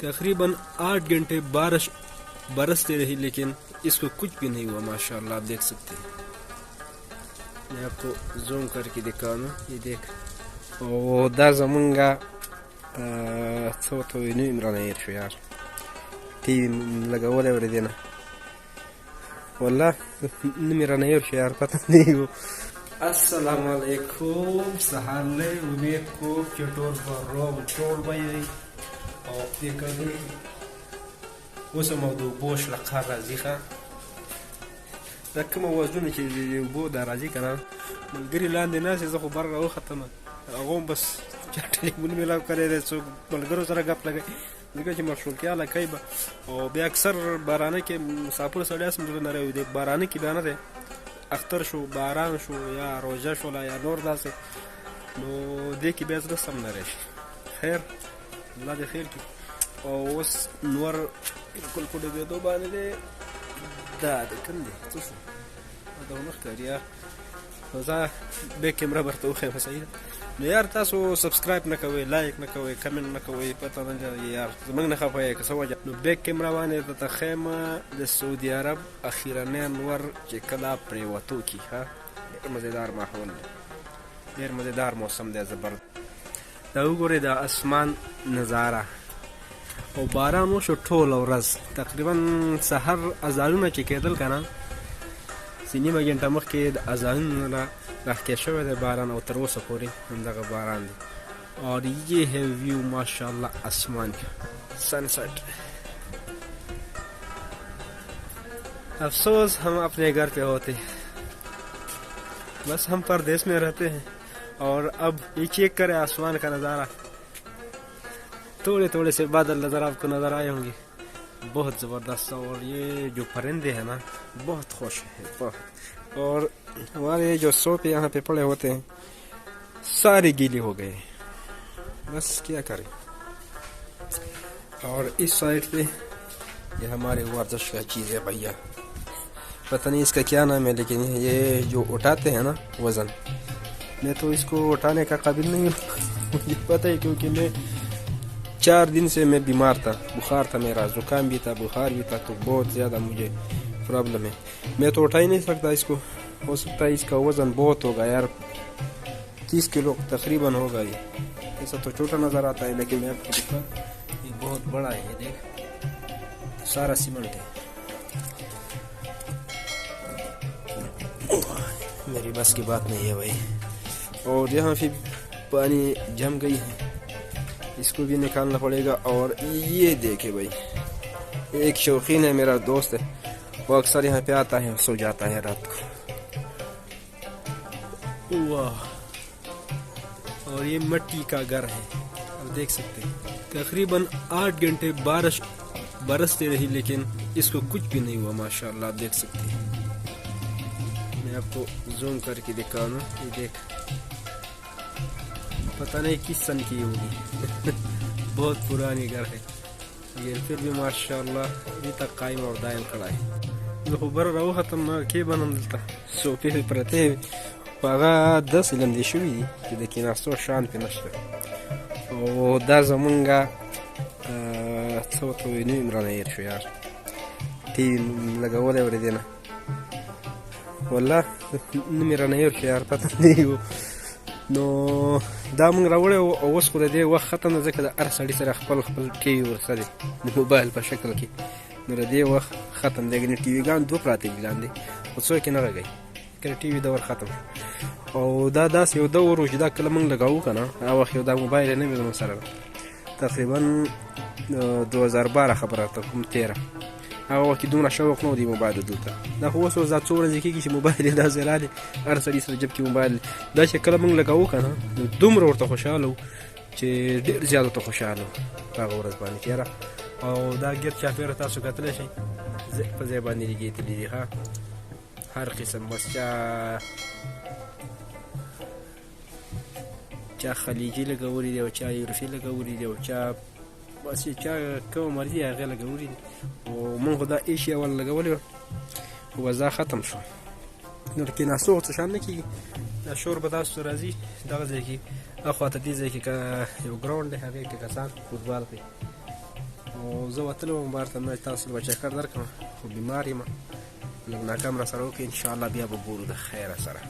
तकरीबन 8 घंटे बारिश बरसती रही लेकिन इसको कुछ भी नहीं हुआ माशाल्लाह। आप देख सकते हैं, मैं आपको जूम करके दिखाऊँ। ये देख ओ दा जमंगा صوته نمرنا يرشو يار تي لقوا ولا ردينا والله نمرنا يرشو يار بطنيو. السلام عليكم سهالي وبيكم كتور بروم تول باي او تيكالي وسو موضوع بوش لقارة زيخا لكما وزوني كي بو داراجي كنا من قري لاندي ناس يزخو برا وختما اغوم بس ټلیفون ملاو کړی دی، څوک ملګرو سره ګپ لګوي ځکه چې مشغولتیا لکۍ به. او بیا اکثر بارانه کې مسافر سړی هم زړه نری وي، د بارانه کې بیا نه دی اختر شو باران شو یا روژه شوله یا نور داسې، نو دې کې بیا زړه سم نری شي. خیر الله دې خیر کړي. او اوس نور بالکل په ډوبېدو باندې دی. دا د کوم دی څه شو دا ونه ښکاري یار. زه بیک کیمره برته وښیم صحیح ده. نو یار تاسو سبسکرایب نه کوئ، لایک نه کوئ، کمنټ نه کوئ، پته نه لري یار زموږ نه خفه یې که څه وجه. نو بیک کیمره باندې درته ښیم د سعودي عرب اخیرنی انور چې کله پرېوتو کې ښه ډېر مزېدار ماحول دی، ډېر مزېدار موسم دی زبردست. دا وګورئ د اسمان نظاره او باران وشو ټوله ورځ. تقریبا سحر اذانونه چې کېدل که نه نیمه ګنټه مخکې د اذانونو نه راښکې شوی دی باران او تر اوسه پورې همدغه باران دی. اور یہ ہے ویو ماشاءاللہ آسمان کا سن سیٹ. افسوس ہم اپنے گھر پہ ہوتے بس ہم پردیس میں رہتے ہیں. اور اب یہ چیک کریں آسمان کا نظارہ، تھوڑے تھوڑے سے بادل نظر آپ کو نظر آئے ہوں گے، بہت زبردست. اور یہ جو پرندے ہیں نا بہت خوش ہیں بہت. اور ہمارے جو سوپے یہاں پہ پڑے ہوتے ہیں سارے گیلے ہو گئے، بس کیا کریں. اور اس سائڈ پہ یہ ہمارے ورزش کا چیز ہے بھیا، پتہ نہیں اس کا کیا نام ہے، لیکن یہ جو اٹھاتے ہیں نا وزن، میں تو اس کو اٹھانے کا قابل نہیں ہوں مجھے پتہ ہے کیونکہ میں 4 دن سے میں بیمار تھا، بخار تھا میرا، زکام بھی تھا، بخار بھی تھا، تو بہت زیادہ مجھے پرابلم ہے. میں تو اٹھا ہی نہیں سکتا اس کو. ہو سکتا ہے اس کا وزن بہت ہوگا یار، 30 کلو تقریباً ہوگا. یہ ایسا تو چھوٹا نظر آتا ہے لیکن میں آپ کو دکھا یہ بہت بڑا ہے. یہ دیکھ سارا سیمنٹ ہے، میری بس کی بات نہیں ہے بھائی. اور یہاں پھر پانی جم گئی ہے، اس کو بھی نکالنا پڑے گا. اور یہ دیکھے بھائی، ایک شوقین ہے میرا دوست ہے، وہ اکثر یہاں پہ آتا ہے سو جاتا ہے رات کو. واہ، اور یہ مٹی کا گھر ہے آپ دیکھ سکتے ہیں. تقریباً 8 گھنٹے بارش برستی رہی لیکن اس کو کچھ بھی نہیں ہوا ماشاءاللہ. آپ دیکھ سکتے ہیں، میں آپ کو زوم کر کے دکھاؤں. یہ دیکھ پتہ نہیں کس سن کی ہوگی بہت پرانی گھر ہے یہ، پھر بھی ماشاءاللہ ابھی تک قائم اور دائم کھڑا ہے. زه خو بره راوختم کې بنم دلته صوفې پرتې وې، خو هغه داسې لمدې شوي دي چې د کېناستو شان پې نشته. او دا زمونږ څه ورته وایي نوم رانه هېر شو یار، ټي وي لګولی اورېدې نه والله نوم یې رانه هېر شو یار پته نه و. نو دا موږ راوړی و او اوس خو د دې وخت ختم ده ځکه د هر سړي سره خپل خپل ټي وي ورسره دی د موبایل په شکل کې. نو د دې وخت ختم دی، ګنې ټي وي ګان 2 پراته دي لاندې، خو څوک یې نه غږوي کله ټي وي دور ختم. او دا داسې یو دور و چې دا کله موږ لګوو که نه هغه وخت یو دا موبایل یې نه وي زموږ سره، تقریبا 2012 خبره ته کوم 13 هغه وخت کې دومره شوق نه و دې موبایل دلته. دا خو اوس دا څو ورځې کېږي چې موبایل یې داسې رالې، هر سړي سره جب کې موبایل. دا چې کله موږ لګوو که نه نو دومره ورته خوشحاله وو چې ډېر زیات ورته خوشحاله وو په هغه ورځ باندې چې یاره. او دا ګرد چاپېره تاسو کتلی شئ ځای په ځای باندې لګېدلي دي ښه، هر قسم بس چا خلیجي لګولي دي او چا یورپي لګولي دي او چا بس چا کومه مرضي هغې لګولي دي. او مونږ خو دا ایشیا ول لګولې وه خو وضع ختم شو. نو د کېناستو څه شان نه کېږي، دا شور به تاسو ته راځي دغه ځای کې، اخوا ته دې ځای کې یو ګراونډ دی هغې کې کسان فوټبال کوي. او او زه وتلی وم بهر ته ما تاسو ته به چکر درکړم خو بیمار یم لږ ناکام را سره وکړي انشاءالله بیا به ګورو د خیره سره